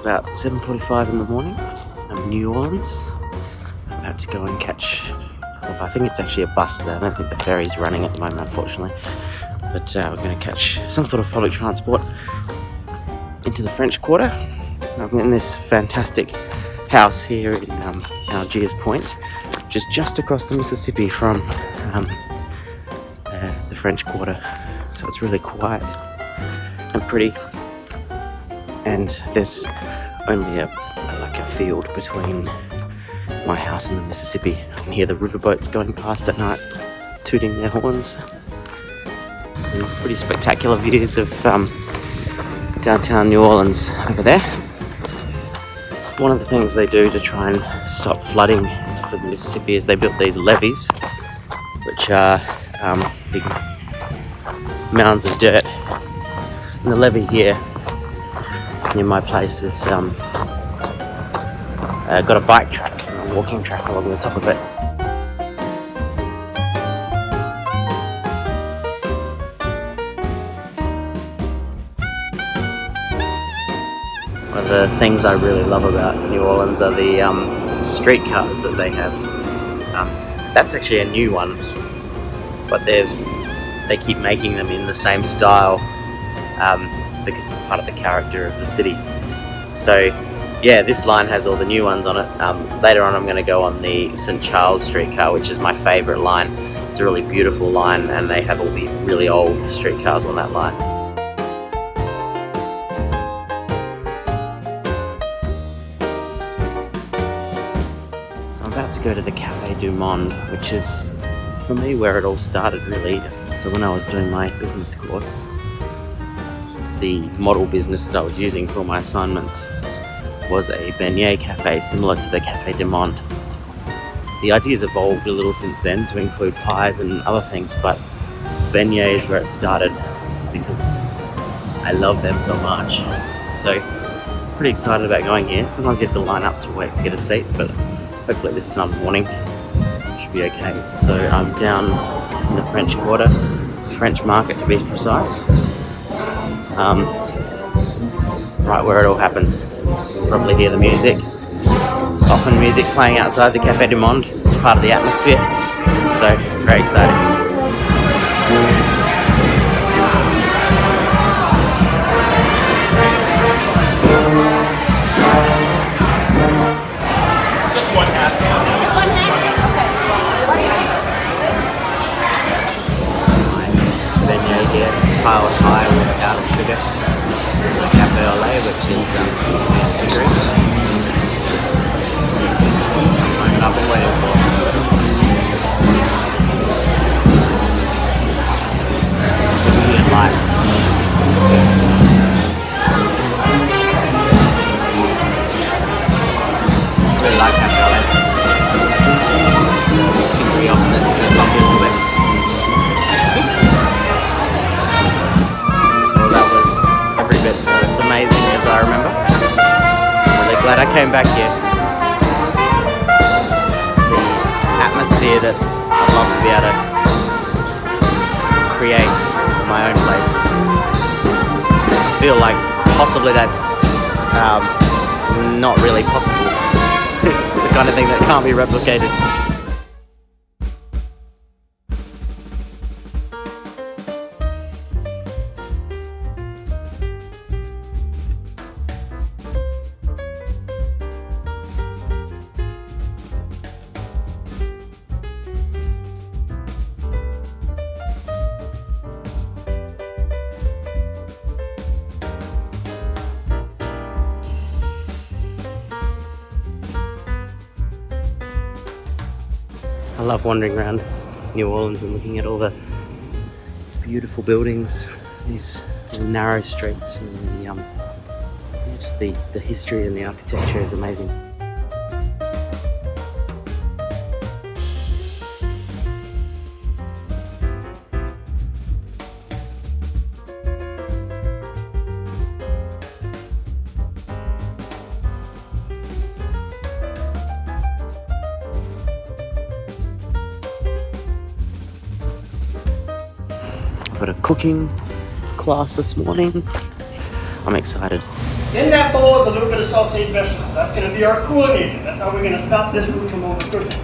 about 7:45 in the morning. I'm in New Orleans. I'm about to go and catch, well, I think it's actually a bus today. I don't think the ferry's running at the moment, unfortunately. But we're going to catch some sort of public transport into the French Quarter. I'm in this fantastic house here in Algiers Point, which is just across the Mississippi from the French Quarter. So it's really quiet and pretty. And there's only a field between my house and the Mississippi. I can hear the riverboats going past at night, tooting their horns. Some pretty spectacular views of downtown New Orleans over there. One of the things they do to try and stop flooding for the Mississippi is they built these levees, which are big mounds of dirt. And the levee here near my place has got a bike track and a walking track along the top of it. One of the things I really love about New Orleans are the streetcars that they have. That's actually a new one, but they keep making them in the same style because it's part of the character of the city. So yeah, this line has all the new ones on it. Later on I'm going to go on the St. Charles streetcar, which is my favourite line. It's a really beautiful line and they have all the really old streetcars on that line. So I'm about to go to the Café du Monde, which is for me where it all started really. So when I was doing my business course, the model business that I was using for my assignments was a beignet cafe similar to the Café du Monde. The idea's evolved a little since then to include pies and other things, but beignet is where it started because I love them so much. So pretty excited about going here. Sometimes you have to line up to wait to get a seat, but hopefully this time morning should be okay. So I'm down in the French Quarter, French Market to be precise. Right where it all happens. You'll probably hear the music. There's often music playing outside the Café du Monde. It's part of the atmosphere. So, very exciting. Just one half. Beignet here, piled high without sugar. The cafe au lait, which is sugary. I've been waiting for. Whiskey and lime. I really like cafe au lait. Sugary offsets the coffee a little bit. Every bit as amazing as I remember. I'm really glad I came back here. It's the atmosphere that I'd love to be able to create in my own place. I feel like possibly that's not really possible. It's the kind of thing that can't be replicated. I love wandering around New Orleans and looking at all the beautiful buildings, these narrow streets, and just the history and the architecture is amazing. Got a cooking class this morning. I'm excited. In that bowl is a little bit of sauteed vegetable. That's going to be our cooling agent. That's how we're going to stop this root from overcooking.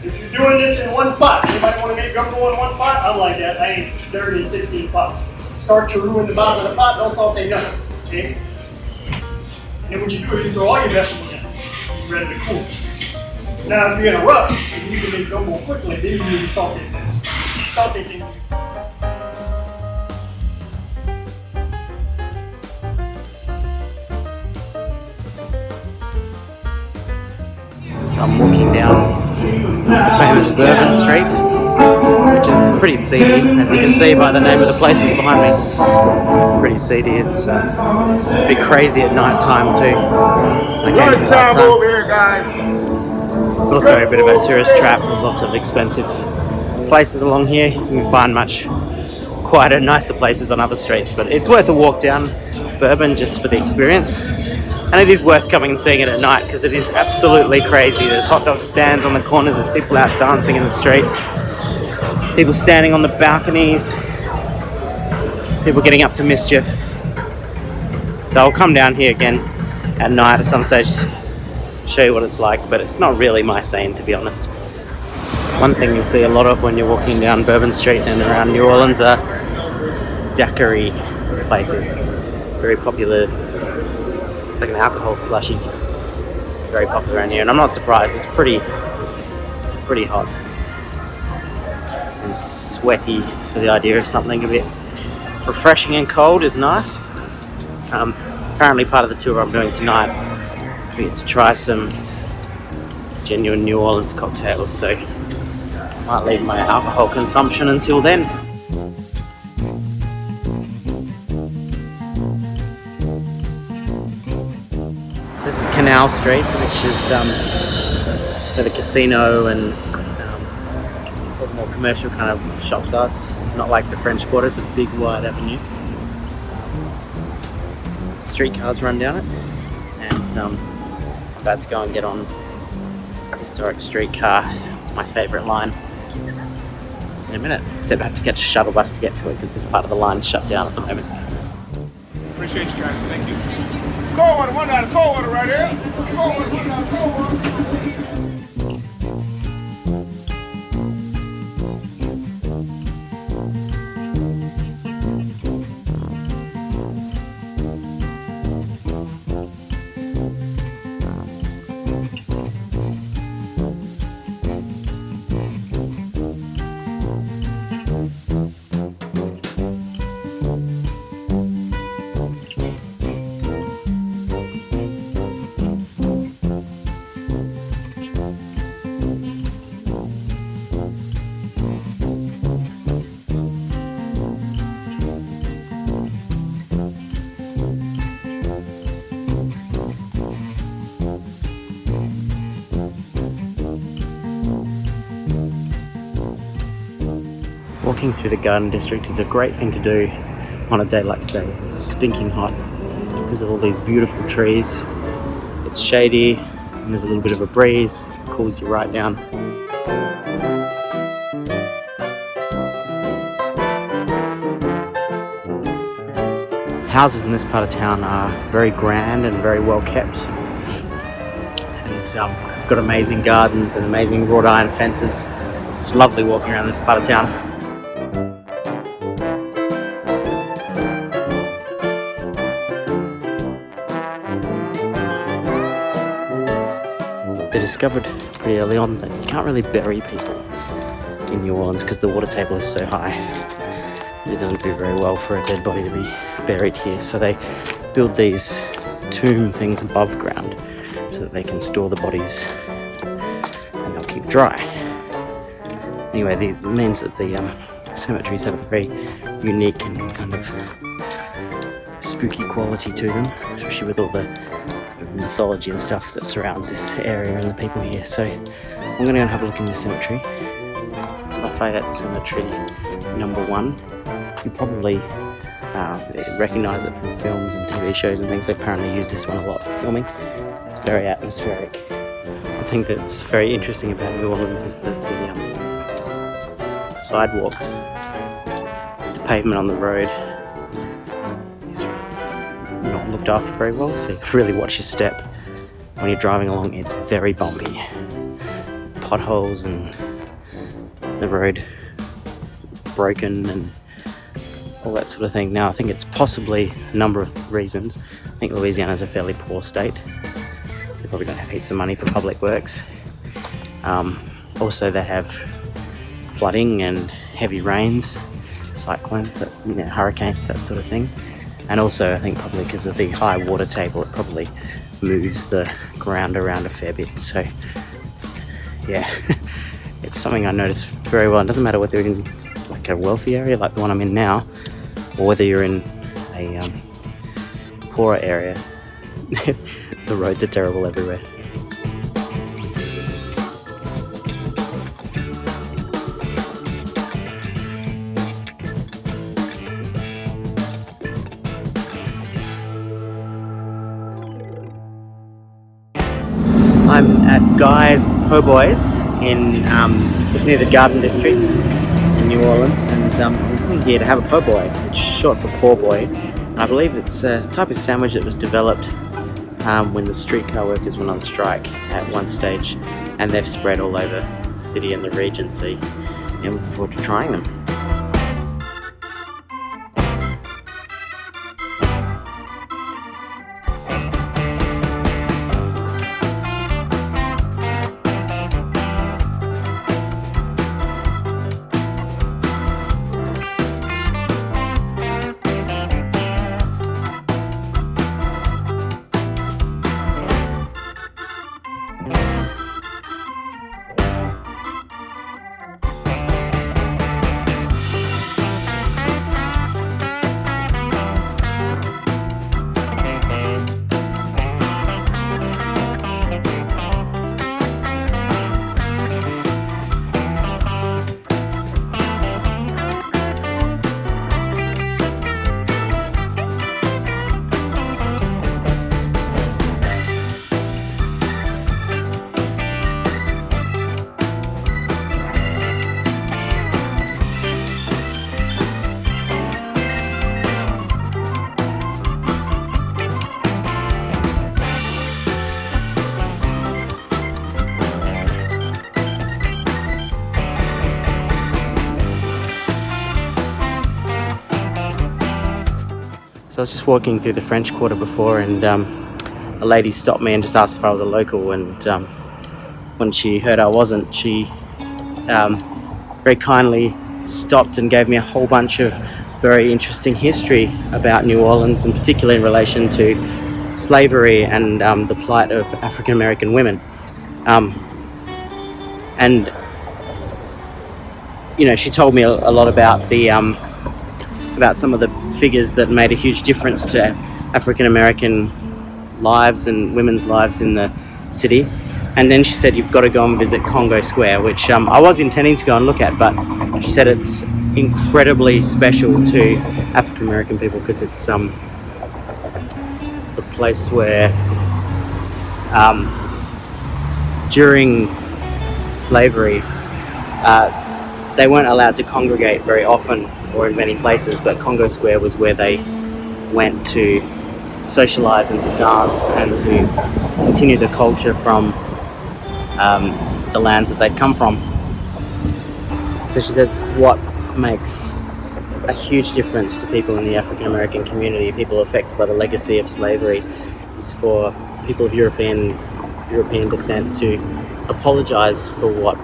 If you're doing this in one pot, you might want to make gumbo in one pot. I'm like that. I ate 30 and 16 pots. Start to ruin the bottom of the pot. Don't saute nothing. Okay? And then what you do is you throw all your vegetables in. You're ready to cool. Now, if you're in a rush and you need to make gumbo quickly, then you need to saute things. Saute things. So I'm walking down the famous Bourbon Street, which is pretty seedy, as you can see by the name of the places behind me. Pretty seedy. It's a bit crazy at night time too. Nice time over here, guys. It's also a bit of a tourist trap. There's lots of expensive places along here. You can find much quieter, nicer places on other streets, but it's worth a walk down Bourbon just for the experience. And it is worth coming and seeing it at night because it is absolutely crazy. There's hot dog stands on the corners, there's people out dancing in the street, people standing on the balconies, people getting up to mischief. So I'll come down here again at night at some stage, show you what it's like, but it's not really my scene, to be honest. One thing you'll see a lot of when you're walking down Bourbon Street and around New Orleans are daiquiri places. Very popular, like an alcohol slushy. Very popular around here, and I'm not surprised. It's pretty hot and sweaty, so the idea of something a bit refreshing and cold is nice. Apparently part of the tour I'm doing tonight, we get to try some genuine New Orleans cocktails, so I might leave my alcohol consumption until then. So this is Canal Street, which is where the casino and more commercial kind of shops are. It's not like the French Quarter, it's a big wide avenue. Streetcars run down it, and I'm about to go and get on a historic streetcar, my favourite line, in a minute. Except I have to catch a shuttle bus to get to it because this part of the line is shut down at the moment. Appreciate you guys, thank you. Cold water, one out of cold water right here. Cold water, one out of cold water. Walking through the Garden District is a great thing to do on a day like today. It's stinking hot because of all these beautiful trees. It's shady and there's a little bit of a breeze. It cools you right down. Houses in this part of town are very grand and very well kept. And we've got amazing gardens and amazing wrought iron fences. It's lovely walking around this part of town. They discovered pretty early on that you can't really bury people in New Orleans because the water table is so high. It doesn't do very well for a dead body to be buried here, so they build these tomb things above ground so that they can store the bodies and they'll keep dry. Anyway, it means that the cemeteries have a very unique and kind of spooky quality to them, especially with all the mythology and stuff that surrounds this area and the people here. So I'm going to go and have a look in this cemetery. Lafayette Cemetery number 1. You probably recognise it from films and TV shows and things. They apparently use this one a lot for filming. It's very atmospheric. One thing that's very interesting about New Orleans is that the sidewalks, the pavement on the road is not looked after very well, so you can really watch your step when you're driving along. It's very bumpy. Potholes and the road broken and all that sort of thing. Now I think it's possibly a number of reasons. I think Louisiana's a fairly poor state. They probably don't have heaps of money for public works. Also they have flooding and heavy rains, cyclones, hurricanes, that sort of thing. And also I think probably because of the high water table, it probably moves the ground around a fair bit. So yeah, it's something I notice very well. It doesn't matter whether you're in like a wealthy area like the one I'm in now, or whether you're in a poorer area. The roads are terrible everywhere. I'm at Guy's Po' Boys in just near the Garden District in New Orleans, and I'm here to have a po' boy, which is short for poor boy. And I believe it's a type of sandwich that was developed when the streetcar workers went on strike at one stage, and they've spread all over the city and the region, so I'm looking forward to trying them. So I was just walking through the French Quarter before, and a lady stopped me and just asked if I was a local, and when she heard I wasn't, she very kindly stopped and gave me a whole bunch of very interesting history about New Orleans, in particular in relation to slavery and the plight of African American women. And you know, she told me a lot about the about some of the figures that made a huge difference to African American lives and women's lives in the city. And then she said, you've got to go and visit Congo Square, which I was intending to go and look at, but she said it's incredibly special to African American people because it's the place where during slavery they weren't allowed to congregate very often or in many places, but Congo Square was where they went to socialize and to dance and to continue the culture from the lands that they'd come from. So she said what makes a huge difference to people in the African American community, people affected by the legacy of slavery, is for people of European descent to apologize for what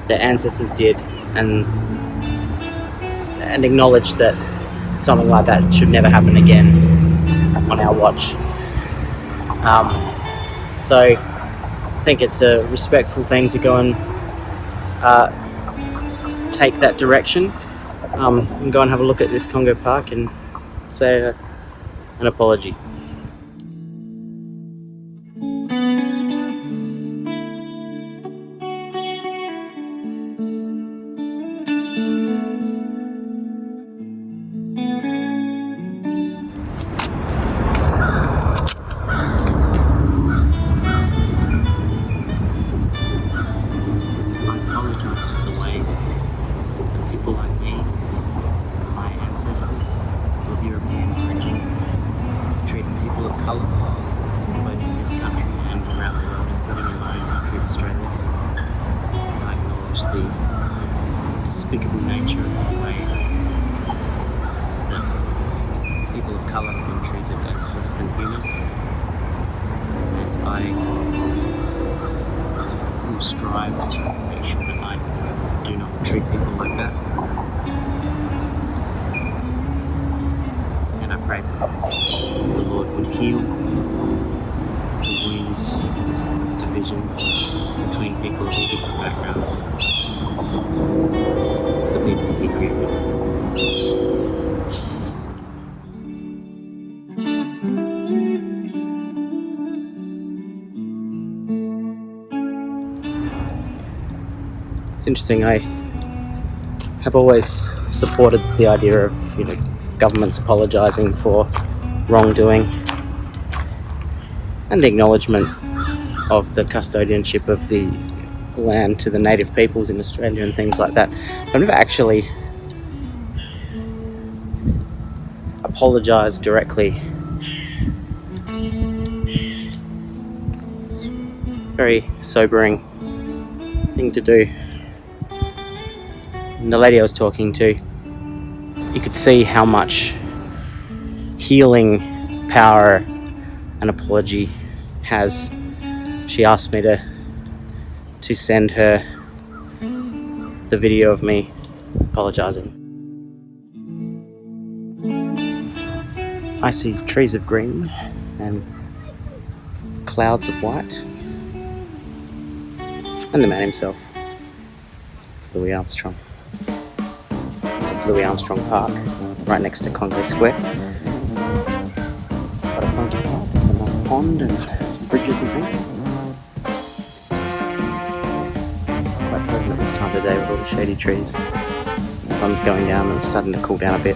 their ancestors did and acknowledge that something like that should never happen again on our watch. So I think it's a respectful thing to go and take that direction and go and have a look at this Congo Park and say an apology. the despicable nature of the way that people of colour have been treated as less than human. And I will strive to make sure that I do not treat people like that. And I pray the Lord would heal the wounds of division between people of all different backgrounds, the people He created. It's interesting, I have always supported the idea of, governments apologising for wrongdoing and the acknowledgement of the custodianship of the land to the native peoples in Australia and things like that. I've never actually apologised directly. It's a very sobering thing to do. And the lady I was talking to, you could see how much healing power an apology has. She asked me to send her the video of me apologising. I see trees of green and clouds of white, and the man himself, Louis Armstrong. This is Louis Armstrong Park, right next to Congo Square. It's quite a funky park, a nice pond and some bridges and things. Quite pleasant at this time of the day with all the shady trees. The sun's going down and it's starting to cool down a bit.